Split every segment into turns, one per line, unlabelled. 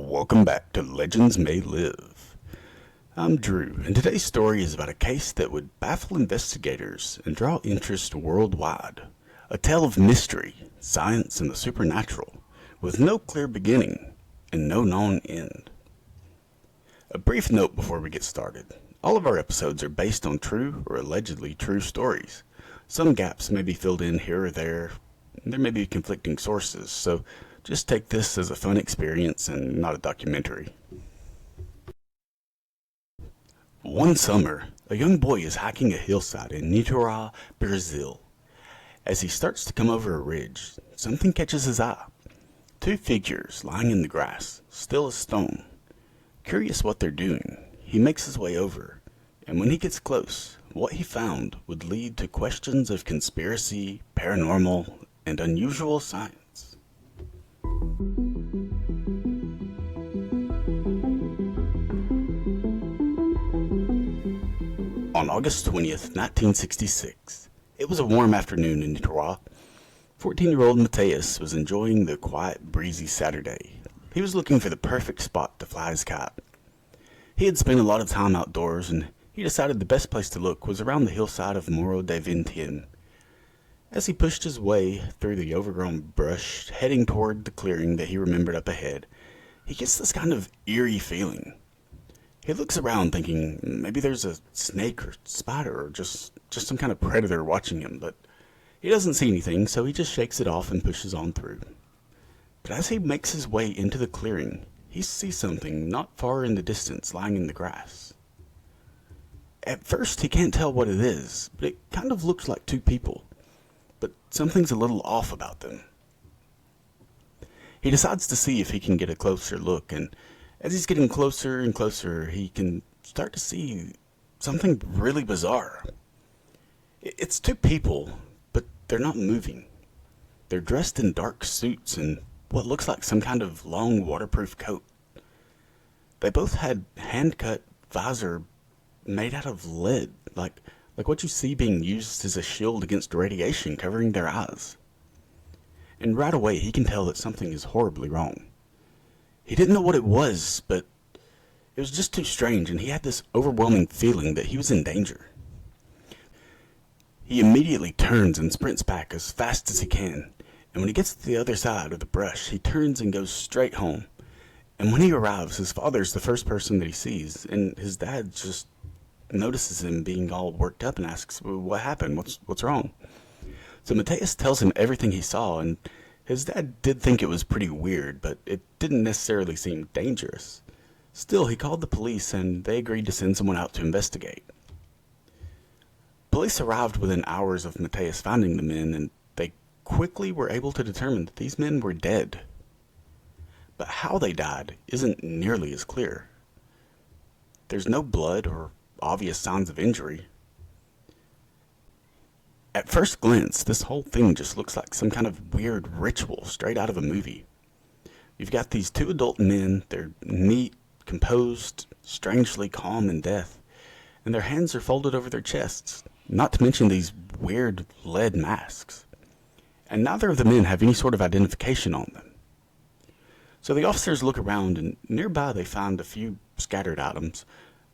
Welcome back to Legends May Live. I'm Drew, and today's story is about a case that would baffle investigators and draw interest worldwide. A tale of mystery, science, and the supernatural, with no clear beginning and no known end. A brief note before we get started. All of our episodes are based on true or allegedly true stories. Some gaps may be filled in here or there. There may be conflicting sources, so just take this as a fun experience and not a documentary. One summer, a young boy is hiking a hillside in Niterói, Brazil. As he starts to come over a ridge, something catches his eye. Two figures lying in the grass, still as stone. Curious what they're doing, he makes his way over, and when he gets close, what he found would lead to questions of conspiracy, paranormal, and unusual science. On August 20th, 1966, it was a warm afternoon in Niterói. 14-year-old Mateus was enjoying the quiet, breezy Saturday. He was looking for the perfect spot to fly his kite. He had spent a lot of time outdoors, and he decided the best place to look was around the hillside of Morro de Vintien. As he pushed his way through the overgrown brush, heading toward the clearing that he remembered up ahead, he gets this kind of eerie feeling. He looks around thinking maybe there's a snake or spider or just some kind of predator watching him, but he doesn't see anything, so he just shakes it off and pushes on through. But as he makes his way into the clearing, he sees something not far in the distance lying in the grass. At first he can't tell what it is, but it kind of looks like two people. But something's a little off about them. He decides to see if he can get a closer look, and as he's getting closer and closer, he can start to see something really bizarre. It's two people, but they're not moving. They're dressed in dark suits and what looks like some kind of long waterproof coat. They both had hand-cut visor made out of lead, like what you see being used as a shield against radiation covering their eyes. And right away he can tell that something is horribly wrong. He didn't know what it was, but it was just too strange, and he had this overwhelming feeling that he was in danger. He immediately turns and sprints back as fast as he can, and when he gets to the other side of the brush, he turns and goes straight home. And when he arrives, his father's the first person that he sees, and his dad just notices him being all worked up and asks, well, what happened? What's wrong? So Mateus tells him everything he saw, and his dad did think it was pretty weird, but it didn't necessarily seem dangerous. Still, he called the police, and they agreed to send someone out to investigate. Police arrived within hours of Mateus finding the men, and they quickly were able to determine that these men were dead. But how they died isn't nearly as clear. There's no blood or obvious signs of injury. At first glance, this whole thing just looks like some kind of weird ritual straight out of a movie. You've got these two adult men, they're neat, composed, strangely calm in death, and their hands are folded over their chests, not to mention these weird lead masks. And neither of the men have any sort of identification on them. So the officers look around, and nearby they find a few scattered items.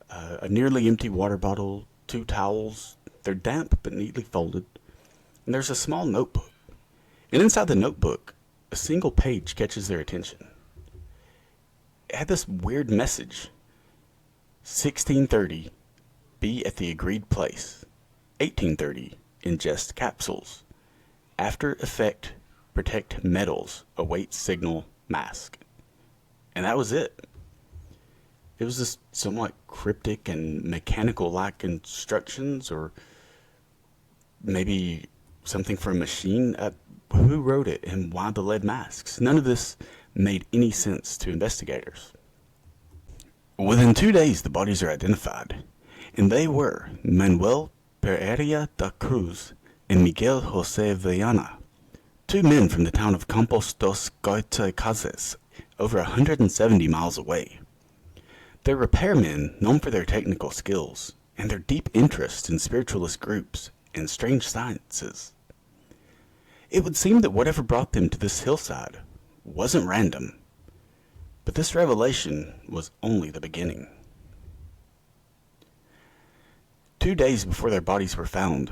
A nearly empty water bottle, two towels. They're damp but neatly folded. And there's a small notebook. And inside the notebook, a single page catches their attention. It had this weird message. 1630, be at the agreed place. 1830, ingest capsules. After effect, protect metals, await signal, mask. And that was it. It was this somewhat cryptic and mechanical-like instructions, or maybe something for a machine. Who wrote it and why the lead masks? None of this made any sense to investigators. Within 2 days, the bodies are identified, and they were Manuel Pereira da Cruz and Miguel José Villana, two men from the town of Campos dos Goytacazes, over 170 miles away. They're repairmen known for their technical skills and their deep interest in spiritualist groups and strange sciences. It would seem that whatever brought them to this hillside wasn't random. But this revelation was only the beginning. 2 days before their bodies were found,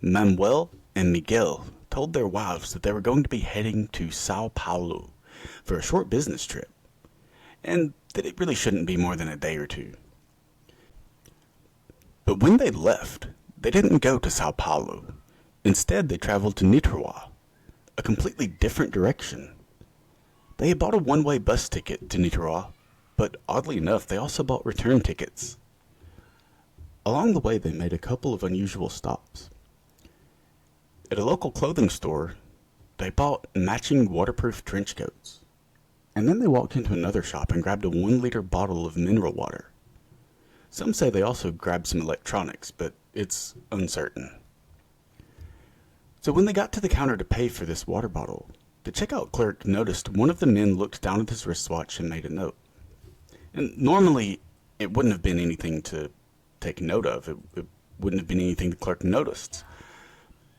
Manuel and Miguel told their wives that they were going to be heading to Sao Paulo for a short business trip, and that it really shouldn't be more than a day or two. But when they left, they didn't go to Sao Paulo. Instead, they traveled to Niterói, a completely different direction. They had bought a one-way bus ticket to Niterói, but oddly enough, they also bought return tickets. Along the way, they made a couple of unusual stops. At a local clothing store, they bought matching waterproof trench coats. And then they walked into another shop and grabbed a 1-liter bottle of mineral water. Some say they also grabbed some electronics, but it's uncertain. So when they got to the counter to pay for this water bottle, the checkout clerk noticed one of the men looked down at his wristwatch and made a note. And normally, it wouldn't have been anything to take note of. It wouldn't have been anything the clerk noticed.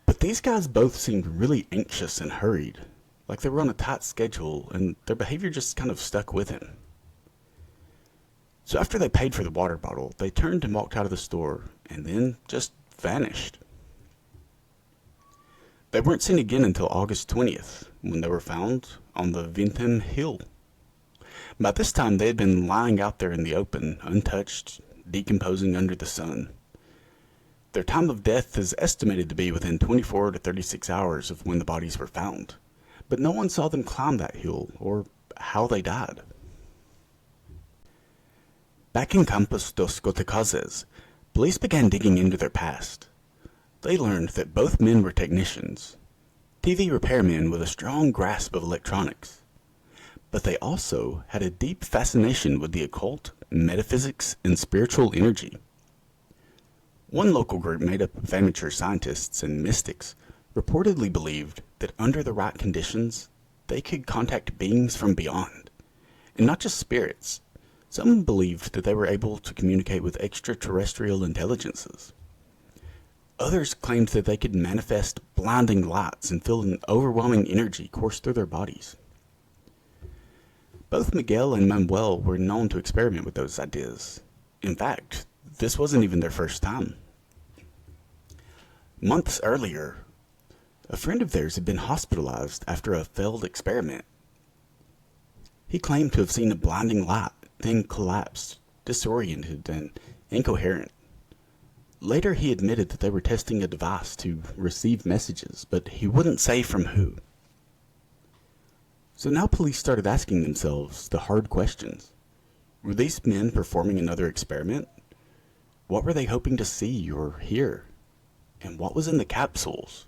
But these guys both seemed really anxious and hurried, like they were on a tight schedule, and their behavior just kind of stuck with him. So after they paid for the water bottle, they turned and walked out of the store, and then just vanished. They weren't seen again until August 20th, when they were found on the Vintem Hill. By this time, they had been lying out there in the open, untouched, decomposing under the sun. Their time of death is estimated to be within 24 to 36 hours of when the bodies were found, but no one saw them climb that hill or how they died. Back in Campos dos Goitacazes, police began digging into their past. They learned that both men were technicians, TV repairmen with a strong grasp of electronics. But they also had a deep fascination with the occult, metaphysics, and spiritual energy. One local group made up of amateur scientists and mystics reportedly believed that under the right conditions, they could contact beings from beyond, and not just spirits. Some believed that they were able to communicate with extraterrestrial intelligences. Others claimed that they could manifest blinding lights and feel an overwhelming energy course through their bodies. Both Miguel and Manuel were known to experiment with those ideas. In fact, this wasn't even their first time. Months earlier, a friend of theirs had been hospitalized after a failed experiment. He claimed to have seen a blinding light, then collapsed, disoriented, and incoherent. Later, he admitted that they were testing a device to receive messages, but he wouldn't say from who. So now police started asking themselves the hard questions. Were these men performing another experiment? What were they hoping to see or hear? And what was in the capsules?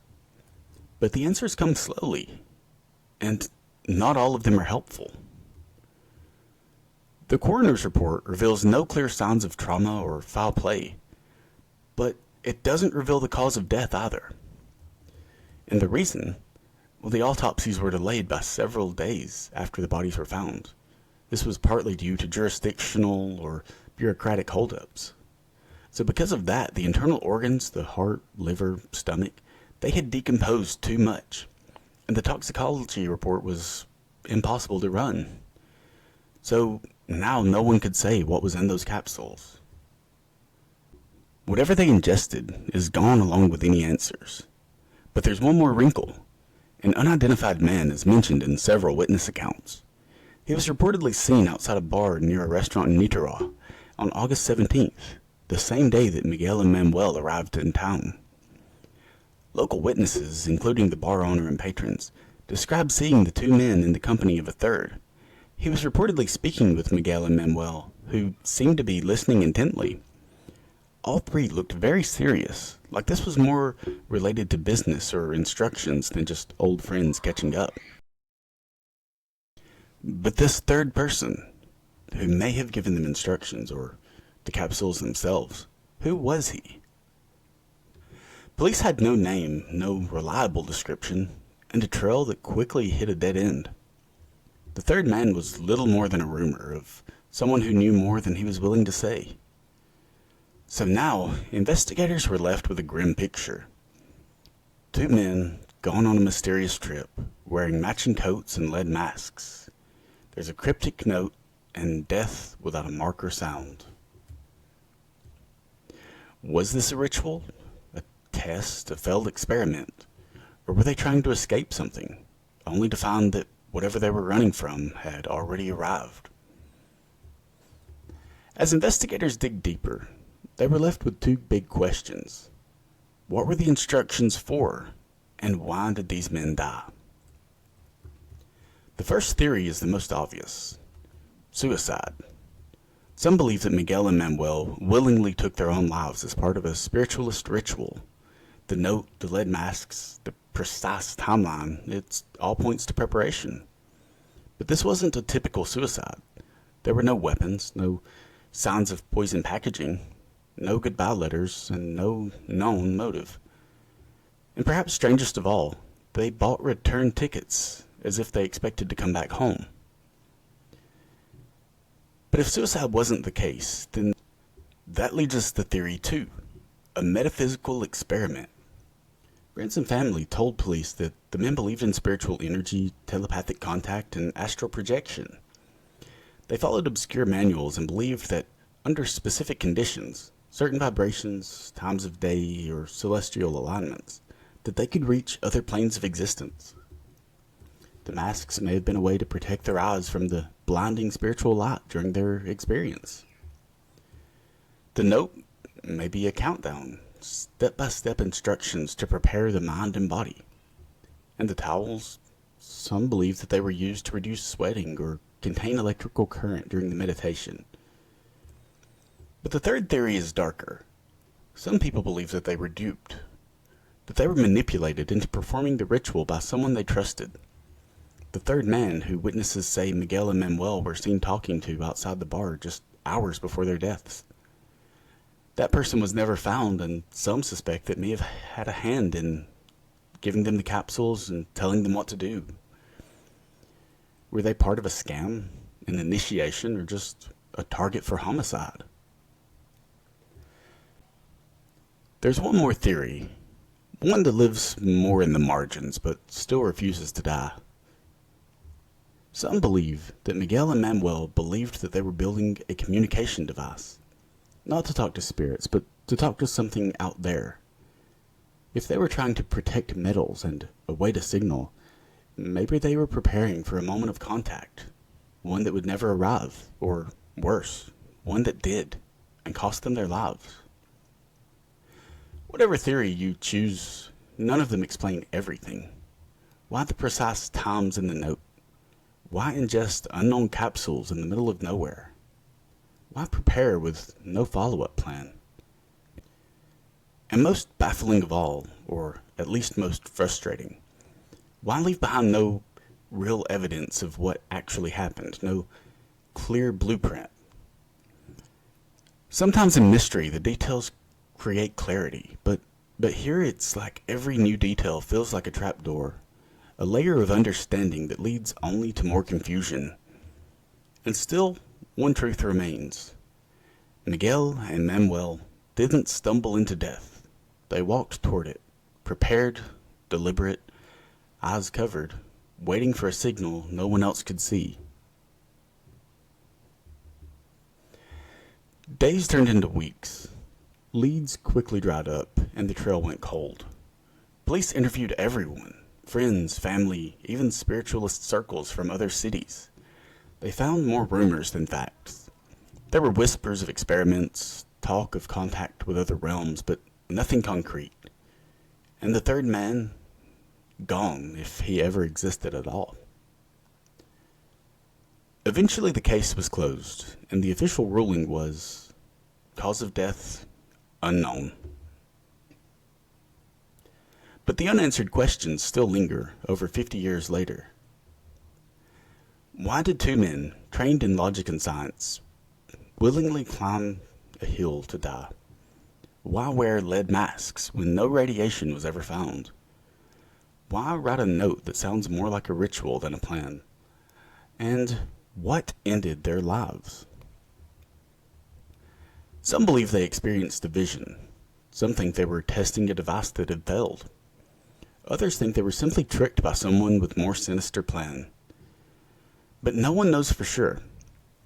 But the answers come slowly, and not all of them are helpful. The coroner's report reveals no clear signs of trauma or foul play, but it doesn't reveal the cause of death either. And the reason? Well, the autopsies were delayed by several days after the bodies were found. This was partly due to jurisdictional or bureaucratic holdups. So because of that, the internal organs, the heart, liver, stomach, they had decomposed too much, and the toxicology report was impossible to run. So now no one could say what was in those capsules. Whatever they ingested is gone along with any answers. But there's one more wrinkle. An unidentified man is mentioned in several witness accounts. He was reportedly seen outside a bar near a restaurant in Niterói on August 17th, the same day that Miguel and Manuel arrived in town. Local witnesses, including the bar owner and patrons, described seeing the two men in the company of a third. He was reportedly speaking with Miguel and Manuel, who seemed to be listening intently. All three looked very serious, like this was more related to business or instructions than just old friends catching up. But this third person, who may have given them instructions or the capsules themselves, who was he? Police had no name, no reliable description, and a trail that quickly hit a dead end. The third man was little more than a rumor of someone who knew more than he was willing to say. So now, investigators were left with a grim picture. Two men gone on a mysterious trip, wearing matching coats and lead masks. There's a cryptic note and death without a mark or sound. Was this a ritual? A test? A failed experiment? Or were they trying to escape something, only to find that whatever they were running from had already arrived? As investigators dig deeper, they were left with two big questions. What were the instructions for, and why did these men die? The first theory is the most obvious: suicide. Some believe that Miguel and Manuel willingly took their own lives as part of a spiritualist ritual. The note, the lead masks, the precise timeline, it all points to preparation. But this wasn't a typical suicide. There were no weapons, no signs of poison packaging, no goodbye letters, and no known motive. And perhaps strangest of all, they bought return tickets as if they expected to come back home. But if suicide wasn't the case, then that leads us to theory 2, a metaphysical experiment. Grant's family told police that the men believed in spiritual energy, telepathic contact, and astral projection. They followed obscure manuals and believed that under specific conditions, certain vibrations, times of day, or celestial alignments, that they could reach other planes of existence. The masks may have been a way to protect their eyes from the blinding spiritual light during their experience. The note may be a countdown, step-by-step instructions to prepare the mind and body. And the towels, some believe that they were used to reduce sweating or contain electrical current during the meditation. But the third theory is darker. Some people believe that they were duped, that they were manipulated into performing the ritual by someone they trusted. The third man, who witnesses say Miguel and Manuel were seen talking to outside the bar just hours before their deaths. That person was never found, and some suspect that may have had a hand in giving them the capsules and telling them what to do. Were they part of a scam, an initiation, or just a target for homicide? There's one more theory, one that lives more in the margins, but still refuses to die. Some believe that Miguel and Manuel believed that they were building a communication device, not to talk to spirits, but to talk to something out there. If they were trying to protect metals and await a signal, maybe they were preparing for a moment of contact, one that would never arrive, or worse, one that did, and cost them their lives. Whatever theory you choose, none of them explain everything. Why the precise times in the note? Why ingest unknown capsules in the middle of nowhere? Why prepare with no follow-up plan? And most baffling of all, or at least most frustrating, why leave behind no real evidence of what actually happened, no clear blueprint? Sometimes in mystery, the details create clarity, but here it's like every new detail feels like a trapdoor, a layer of understanding that leads only to more confusion. And still, one truth remains. Miguel and Manuel didn't stumble into death. They walked toward it, prepared, deliberate, eyes covered, waiting for a signal no one else could see. Days turned into weeks. Leads quickly dried up, and the trail went cold. Police interviewed everyone. Friends, family, even spiritualist circles from other cities. They found more rumors than facts. There were whispers of experiments, talk of contact with other realms, but nothing concrete. And the third man, gone, if he ever existed at all. Eventually the case was closed, and the official ruling was cause of death unknown. But the unanswered questions still linger over 50 years later. Why did two men, trained in logic and science, willingly climb a hill to die? Why wear lead masks when no radiation was ever found? Why write a note that sounds more like a ritual than a plan? And what ended their lives? Some believe they experienced a vision. Some think they were testing a device that had failed. Others think they were simply tricked by someone with more sinister plan. But no one knows for sure.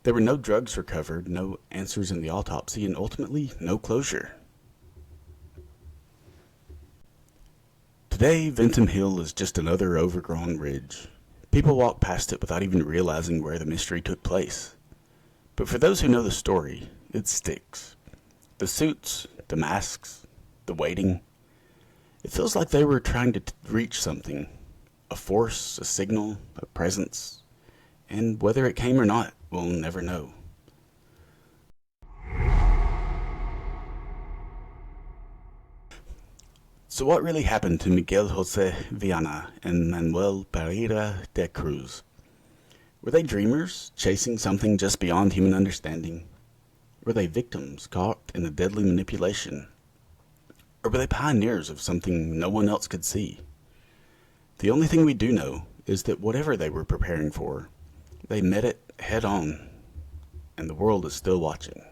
There were no drugs recovered, no answers in the autopsy, and ultimately, no closure. Today, Venton Hill is just another overgrown ridge. People walk past it without even realizing where the mystery took place. But for those who know the story, it sticks. The suits, the masks, the waiting. It feels like they were trying to reach something. A force, a signal, a presence. And whether it came or not, we'll never know. So what really happened to Miguel Jose Viana and Manuel Pereira de Cruz? Were they dreamers, chasing something just beyond human understanding? Were they victims caught in a deadly manipulation? Or were they pioneers of something no one else could see? The only thing we do know is that whatever they were preparing for, they met it head on, and the world is still watching.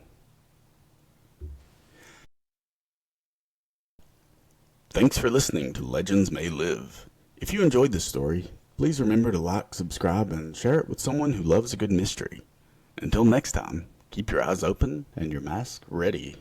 Thanks for listening to Legends May Live. If you enjoyed this story, please remember to like, subscribe, and share it with someone who loves a good mystery. Until next time, keep your eyes open and your mask ready